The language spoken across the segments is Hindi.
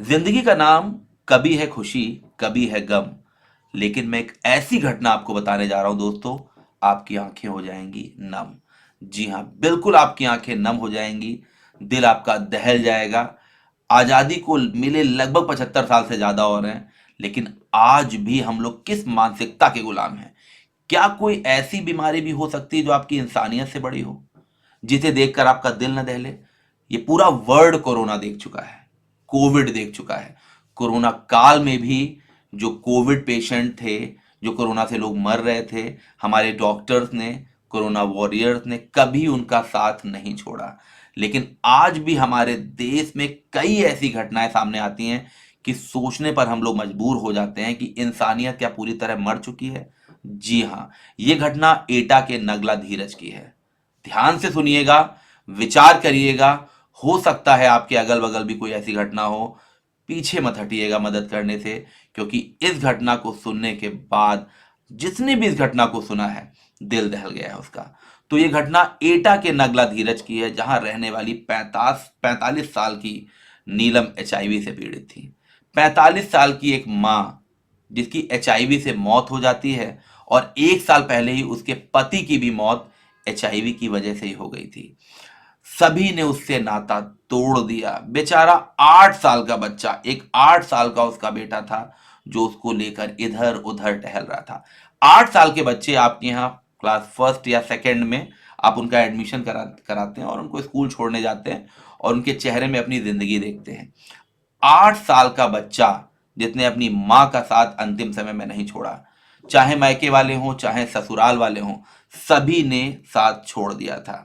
जिंदगी का नाम कभी है खुशी, कभी है गम। लेकिन मैं एक ऐसी घटना आपको बताने जा रहा हूं दोस्तों, आपकी आंखें हो जाएंगी नम। जी हां, बिल्कुल आपकी आंखें नम हो जाएंगी, दिल आपका दहल जाएगा। आजादी को मिले लगभग 75 साल से ज्यादा हो रहे हैं, लेकिन आज भी हम लोग किस मानसिकता के गुलाम हैं। क्या कोई ऐसी बीमारी भी हो सकती है जो आपकी इंसानियत से बड़ी हो, जिसे देखकर आपका दिल न दहले? ये पूरा वर्ल्ड कोरोना देख चुका है, कोविड देख चुका है। कोरोना काल में भी जो कोविड पेशेंट थे, जो कोरोना से लोग मर रहे थे, हमारे डॉक्टर्स ने, कोरोना वॉरियर्स ने कभी उनका साथ नहीं छोड़ा। लेकिन आज भी हमारे देश में कई ऐसी घटनाएं सामने आती हैं कि सोचने पर हम लोग मजबूर हो जाते हैं कि इंसानियत क्या पूरी तरह मर चुकी है। जी हां, ये घटना एटा के नगला धीरज की है। ध्यान से सुनिएगा, विचार करिएगा। हो सकता है आपके अगल बगल भी कोई ऐसी घटना हो। पीछे मत हटिएगा मदद करने से, क्योंकि इस घटना को सुनने के बाद जिसने भी इस घटना को सुना है, दिल दहल गया है उसका। तो ये घटना एटा के नगला धीरज की है, जहां रहने वाली 45 साल की नीलम एचआईवी से पीड़ित थी। 45 साल की एक माँ, जिसकी एचआईवी से मौत हो जाती है, और 1 साल पहले ही उसके पति की भी मौत एचआईवी की वजह से ही हो गई थी। सभी ने उससे नाता तोड़ दिया। बेचारा 8 साल का बच्चा, एक 8 साल का उसका बेटा था, जो उसको लेकर इधर उधर टहल रहा था। 8 साल के बच्चे आपके यहाँ क्लास फर्स्ट या सेकंड में आप उनका एडमिशन कराते हैं और उनको स्कूल छोड़ने जाते हैं, और उनके चेहरे में अपनी जिंदगी देखते हैं। 8 साल का बच्चा जिसने अपनी माँ का साथ अंतिम समय में नहीं छोड़ा, चाहे मायके वाले हों चाहे ससुराल वाले हों, सभी ने साथ छोड़ दिया था।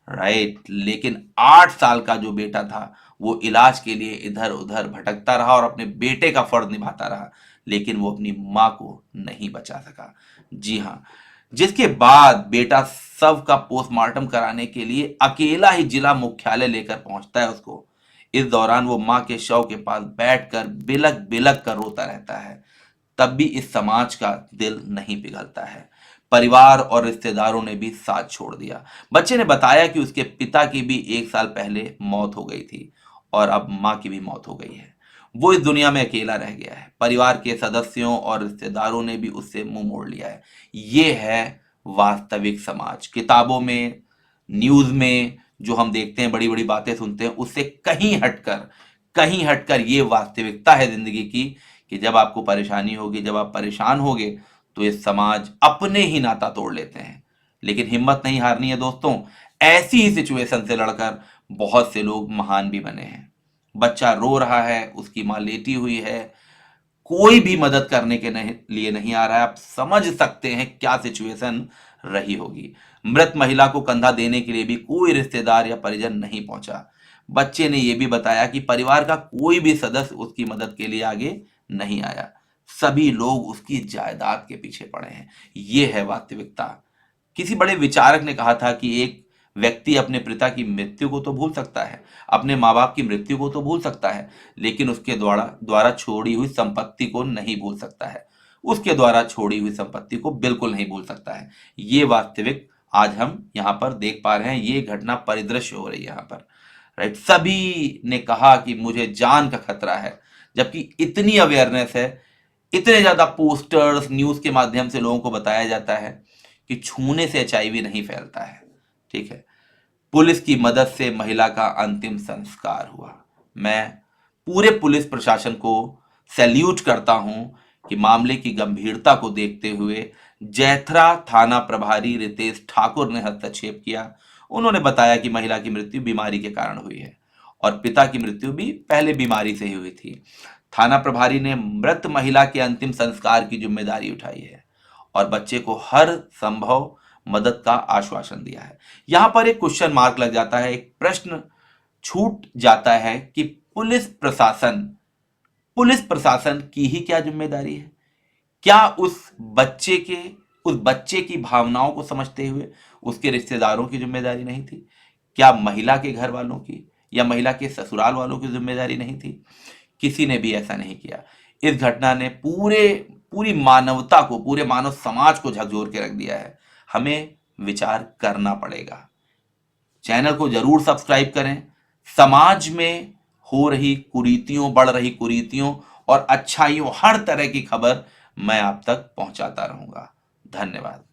राइट, लेकिन 8 साल का जो बेटा था, वो इलाज के लिए इधर उधर भटकता रहा और अपने बेटे का फर्ज निभाता रहा, लेकिन वो अपनी माँ को नहीं बचा सका। जी हाँ, जिसके बाद बेटा शव का पोस्टमार्टम कराने के लिए अकेला ही जिला मुख्यालय लेकर पहुंचता है उसको। इस दौरान वो माँ के शव के पास बैठकर बिलक बिलक कर रोता रहता है। तब भी इस समाज का दिल नहीं पिघलता है। परिवार और रिश्तेदारों ने भी साथ छोड़ दिया। बच्चे ने बताया कि उसके पिता की भी 1 साल पहले मौत हो गई थी, और अब माँ की भी मौत हो गई है। वो इस दुनिया में अकेला रह गया है। परिवार के सदस्यों और रिश्तेदारों ने भी उससे मुंह मोड़ लिया है। ये है वास्तविक समाज। किताबों में, न्यूज में जो हम देखते हैं, बड़ी बड़ी बातें सुनते हैं, उससे कहीं हटकर ये वास्तविकता है जिंदगी की, कि जब आपको परेशानी होगी, जब आप परेशान होगे, तो ये समाज अपने ही नाता तोड़ लेते हैं। लेकिन हिम्मत नहीं हारनी है दोस्तों। ऐसी ही सिचुएशन से लड़कर बहुत से लोग महान भी बने हैं। बच्चा रो रहा है, उसकी माँ लेटी हुई है, कोई भी मदद करने के लिए नहीं आ रहा है। आप समझ सकते हैं क्या सिचुएशन रही होगी। मृत महिला को कंधा देने के लिए भी कोई रिश्तेदार या परिजन नहीं पहुंचा। बच्चे ने यह भी बताया कि परिवार का कोई भी सदस्य उसकी मदद के लिए आगे नहीं आया। सभी लोग उसकी जायदाद के पीछे पड़े हैं। यह है वास्तविकता। किसी बड़े विचारक ने कहा था कि एक व्यक्ति अपने पिता की मृत्यु को तो भूल सकता है, अपने माँ बाप की मृत्यु को तो भूल सकता है, लेकिन उसके द्वारा द्वारा छोड़ी हुई संपत्ति को नहीं भूल सकता है। उसके द्वारा छोड़ी हुई संपत्ति को बिल्कुल नहीं भूल सकता है। ये वास्तविक आज हम यहाँ पर देख पा रहे हैं। ये घटना परिदृश्य हो रही है यहाँ पर। राइट, सभी ने कहा कि मुझे जान का खतरा है, जबकि इतनी अवेयरनेस है, इतने ज्यादा पोस्टर्स न्यूज के माध्यम से लोगों को बताया जाता है कि छूने से एचआईवी नहीं फैलता है। ठीक है। पुलिस की मदद से महिला का अंतिम संस्कार हुआ। मैं पूरे पुलिस प्रशासन को सैल्यूट करता हूं कि मामले की गंभीरता को देखते हुए जैथरा थाना प्रभारी रितेश ठाकुर ने हस्तक्षेप किया। उन्होंने बताया कि महिला की मृत्यु बीमारी के कारण हुई है, और पिता की मृत्यु भी पहले बीमारी से ही हुई थी। थाना प्रभारी ने मृत महिला के अंतिम संस्कार की जिम्मेदारी उठाई है, और बच्चे को हर संभव मदद का आश्वासन दिया है। यहां पर एक क्वेश्चन मार्क लग जाता है, एक प्रश्न छूट जाता है कि पुलिस प्रशासन की ही क्या जिम्मेदारी है? क्या उस बच्चे की भावनाओं को समझते हुए उसके रिश्तेदारों की जिम्मेदारी नहीं थी? क्या महिला के घर वालों की या महिला के ससुराल वालों की जिम्मेदारी नहीं थी? किसी ने भी ऐसा नहीं किया। इस घटना ने पूरी मानवता को, पूरे मानव समाज को झकझोर के रख दिया है। हमें विचार करना पड़ेगा। चैनल को जरूर सब्सक्राइब करें। समाज में हो रही कुरीतियों, बढ़ रही कुरीतियों और अच्छाइयों, हर तरह की खबर मैं आप तक पहुंचाता रहूंगा। धन्यवाद।